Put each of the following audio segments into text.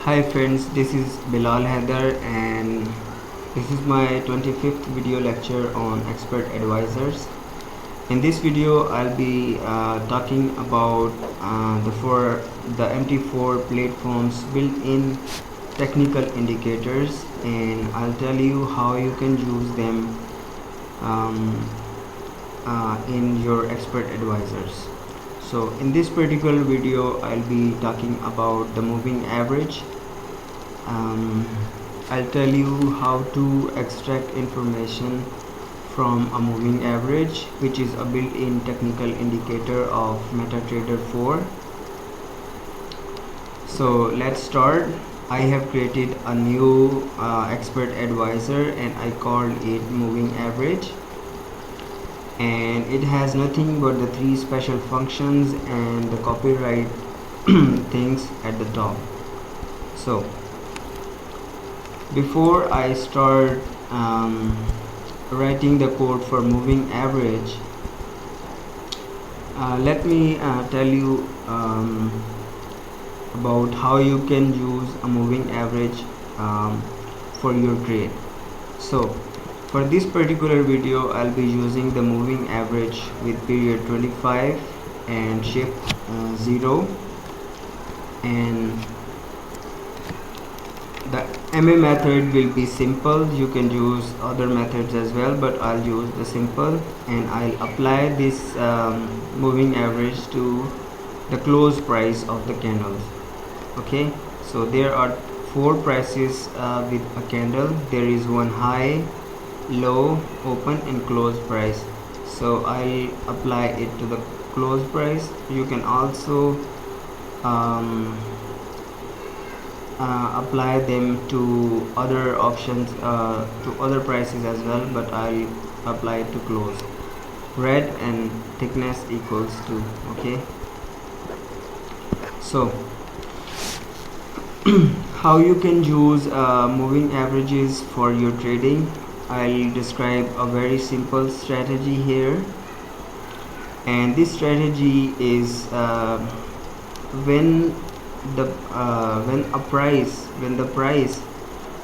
Hi friends, this is Bilal Haider and this is my 25th video lecture on expert advisors. In this video I'll be talking about the MT4 platform's built-in technical indicators, and I'll tell you how you can use them in your expert advisors. So in this particular video I'll be talking about the moving average. I'll tell you how to extract information from a moving average, which is a built-in technical indicator of MetaTrader 4. So let's start. I have created a new expert advisor and I called it moving average, and it has nothing but the three special functions and the copyright things at the top. So before I start writing the code for moving average, let me tell you about how you can use a moving average for your trade. So for this particular video I'll be using the moving average with period 25 and shift 0, and the MA method will be simple. You can use other methods as well, but I'll use the simple, and I'll apply this moving average to the close price of the candles. Okay, so there are four prices with a candle. There is one high, low, open and close price. So I'll apply it to the close price. You can also apply them to other options, to other prices as well, but I'll apply it to close. Red and thickness equals 2. Okay, so how you can use moving averages for your trading. I'll describe a very simple strategy here, and this strategy is when the price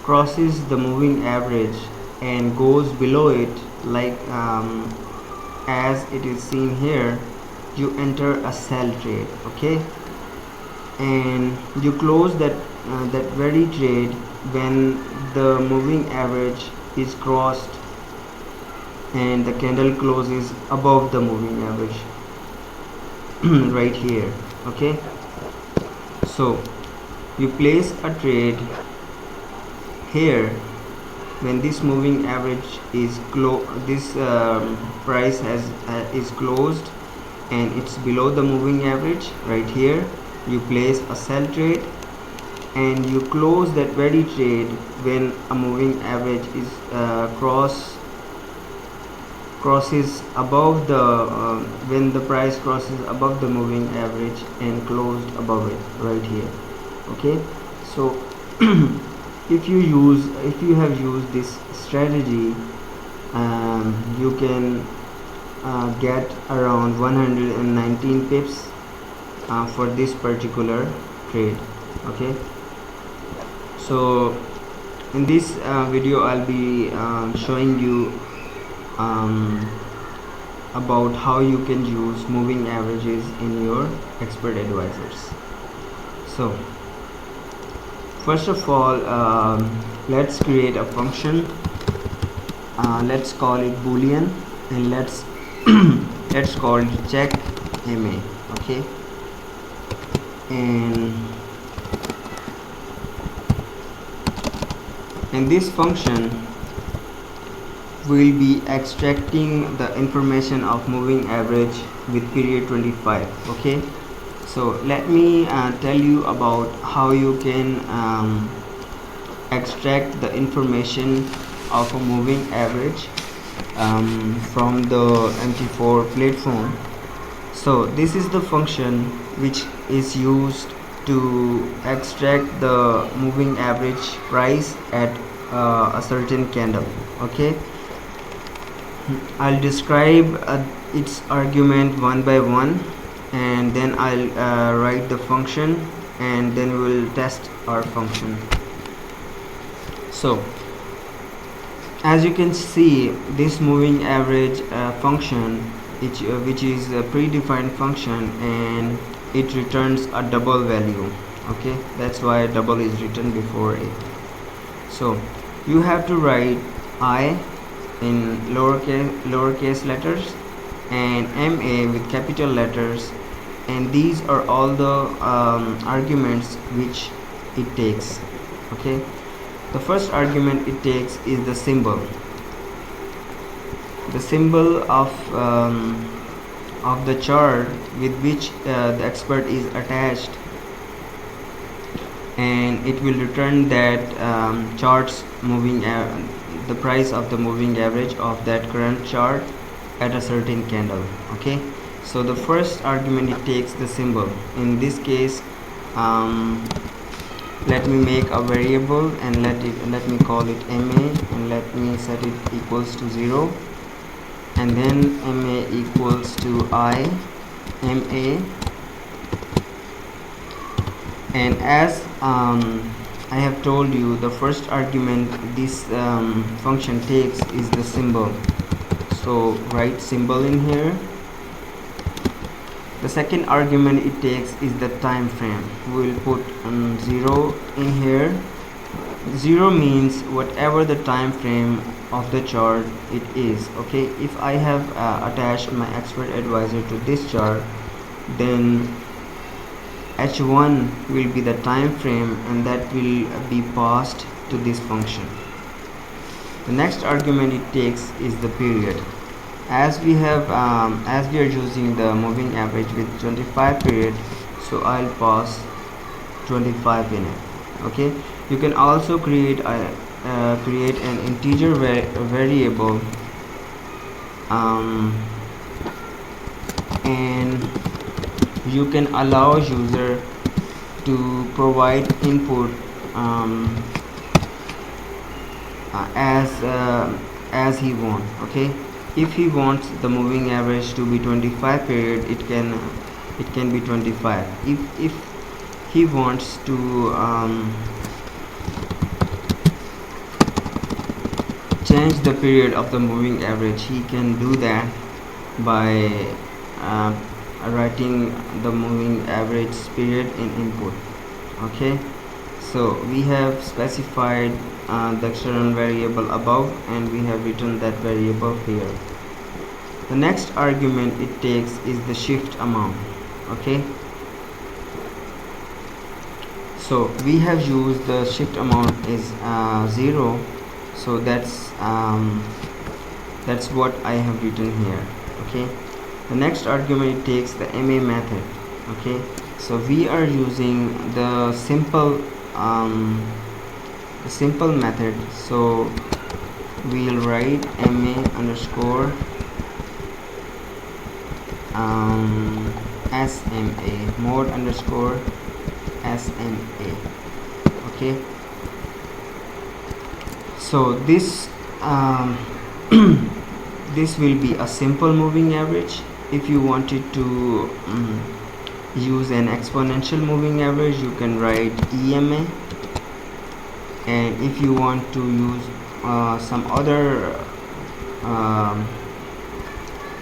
crosses the moving average and goes below it, like as it is seen here, you enter a sell trade. Okay, and you close that very trade when the moving average is crossed and the candle closes above the moving average right here. Okay, so you place a trade here when this moving average is price is closed and it's below the moving average. Right here you place a sell trade and you close that very trade when a moving average is crosses above the when the price crosses above the moving average and closed above it right here. Okay, so if you have used this strategy, you can get around 119 pips for this particular trade. Okay, so in this video I'll be showing you about how you can use moving averages in your expert advisors. So first of all, let's create a function. Let's call it boolean, and let's let's call it check MA. Okay, and this function will be extracting the information of moving average with period 25. Okay, so let me tell you about how you can extract the information of a moving average from the MT4 platform. So this is the function which is used to extract the moving average price at a certain candle. Okay, I'll describe its argument one by one, and then I'll write the function and then we will test our function. So as you can see, this moving average function, which is a predefined function, and it returns a double value. Okay, that's why double is written before it. So you have to write I in lowercase letters and MA with capital letters, and these are all the arguments which it takes. Okay, the first argument it takes is the symbol of the chart with which the expert is attached, and it will return that chart's the price of the moving average of that current chart at a certain candle. Okay, so the first argument it takes the symbol. In this case, let me make a variable and let me call it MA, and let me set it equals to 0, and then MA equals to I MA. And as I have told you, the first argument this function takes is the symbol, so write symbol in here. The second argument it takes is the time frame. We will put 0 in here. 0 means whatever the time frame of the chart it is. Okay, if I have attached my expert advisor to this chart, then h1 will be the time frame, and that will be passed to this function. The next argument it takes is the period. As we are using the moving average with 25 period, so I'll pass 25 in it. Okay, you can also create an integer variable, and you can allow user to provide input as he wants. Okay, if he wants the moving average to be 25 period, it can be 25. If he wants to change the period of the moving average, he can do that by writing the moving average period in input. Okay, so we have specified the external variable above, and we have written that variable here. The next argument it takes is the shift amount. Okay, so we have used the shift amount is 0, so that's what I have written here. Okay, the next argument it takes the MA method. Okay, so we are using the simple method, so we'll write MA underscore SMA mode underscore SMA. Okay, so this this will be a simple moving average. If you wanted to use an exponential moving average, you can write EMA, and if you want to use some other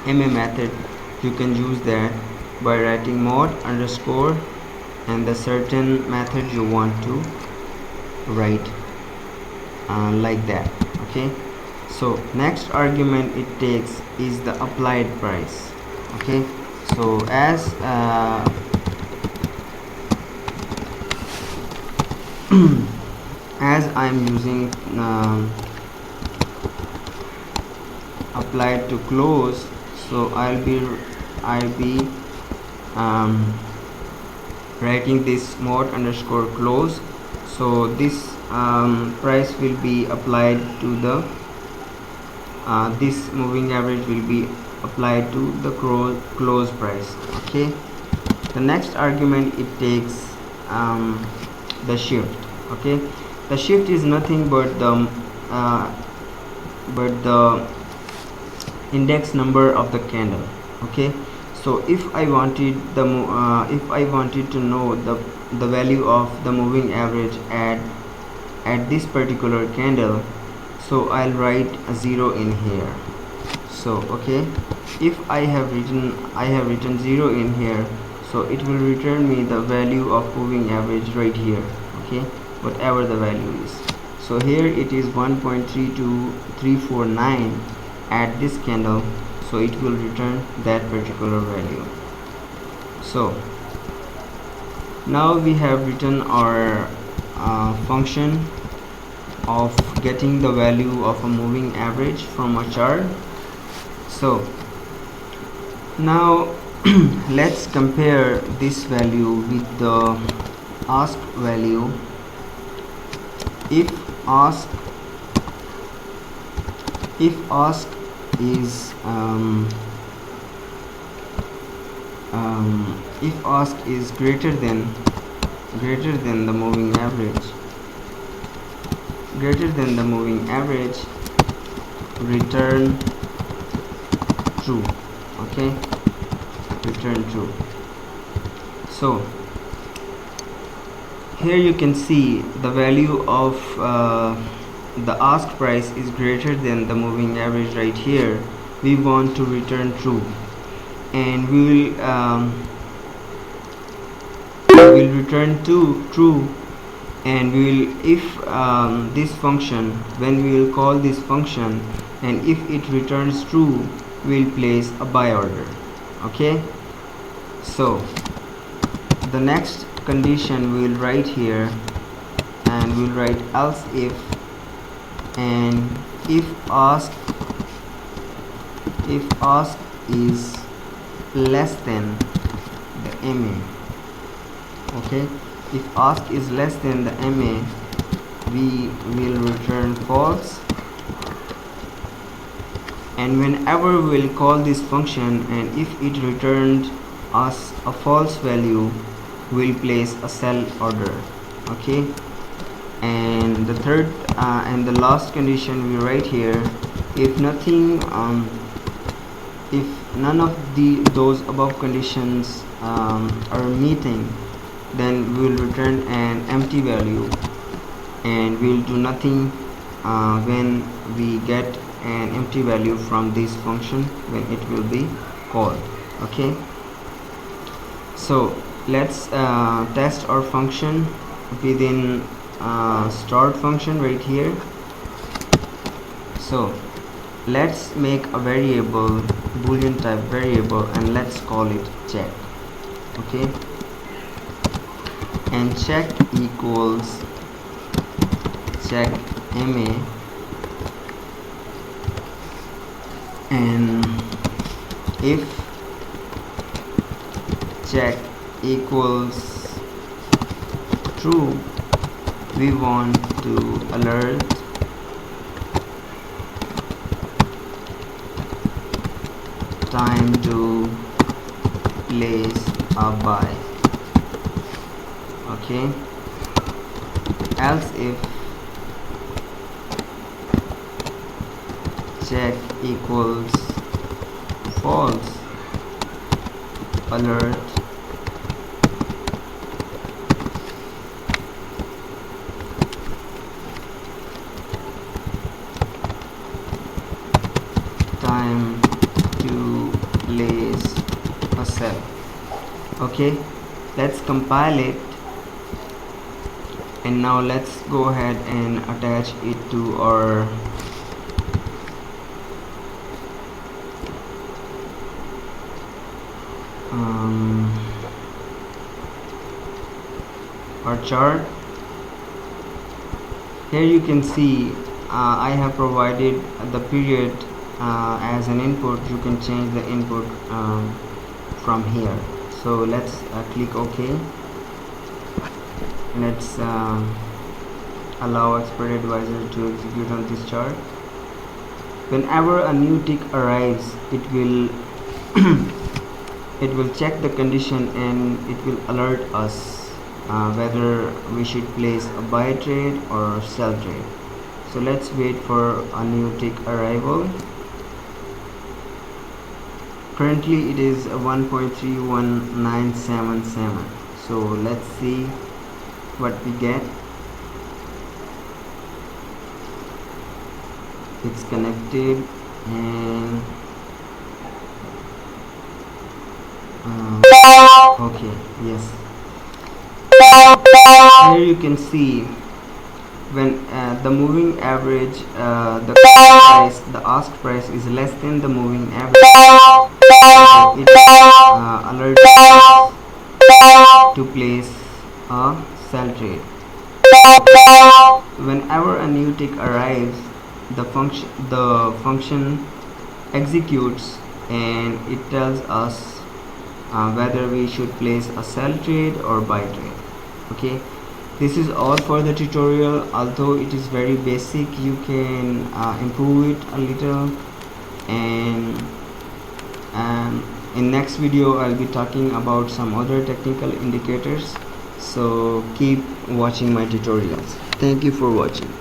MA method, you can use that by writing mod underscore and the certain method you want to write, like that. Okay, so next argument it takes is the applied price. Okay, so as as I'm using applied to close, so I'll be writing this mod underscore close, so this price will be applied to the this moving average will be applied to the close price. Okay, the next argument it takes the shift. Okay, the shift is nothing but the index number of the candle. Okay, so if I wanted to know the value of the moving average at this particular candle, so I'll write a 0 in here. So okay, if I have written 0 in here, so it will return me the value of moving average right here, okay, whatever the value is. So here it is 1.32349 at this candle, so it will return that particular value. So now we have written our function of getting the value of a moving average from a chart. So now let's compare this value with the ask value. If ask is if ask is greater than the moving average, return true, okay, return true. So here you can see the value of the ask price is greater than the moving average right here. We want to return true, and we will return to true, and we will, if this function, when we will call this function, and if it returns true, we will place a buy order, okay. So the next condition we will write here, and we will write else if, and if ask is less than the MA, okay. If ask is less than the MA, we will return false, and whenever we will call this function, and if it returned us a false value, we'll place a sell order, okay. And the third and the last condition we write here, if nothing if none of those above conditions are meeting, then we will return an empty value, and we will do nothing when we get an empty value from this function when it will be called, okay. So let's test our function within start function right here. So let's make a variable, boolean type variable, and let's call it check, okay. And check equals check MA, and if check equals true, we want to alert time to place a buy, okay. Else if check equals false, alert time to place a sell, okay. Let's compile it, and now let's go ahead and attach it to our chart. Here you can see I have provided the period as an input. You can change the input from here. So let's click OK. Let's allow expert advisor to execute on this chart. Whenever a new tick arrives, it will it will check the condition, and it will alert us whether we should place a buy trade or sell trade. So let's wait for a new tick arrival. Currently it is 1.31977, so So let's see what we get. It's connected, and okay, yes. Here you can see when the moving average, the ask price is less than the moving average, it alerts us to place a sell trade. Whenever a new tick arrives, the function executes, and it tells us whether we should place a sell trade or buy trade. Okay, this is all for the tutorial. Although it is very basic, you can improve it a little, and in next video I'll be talking about some other technical indicators. So keep watching my tutorials. Thank you for watching.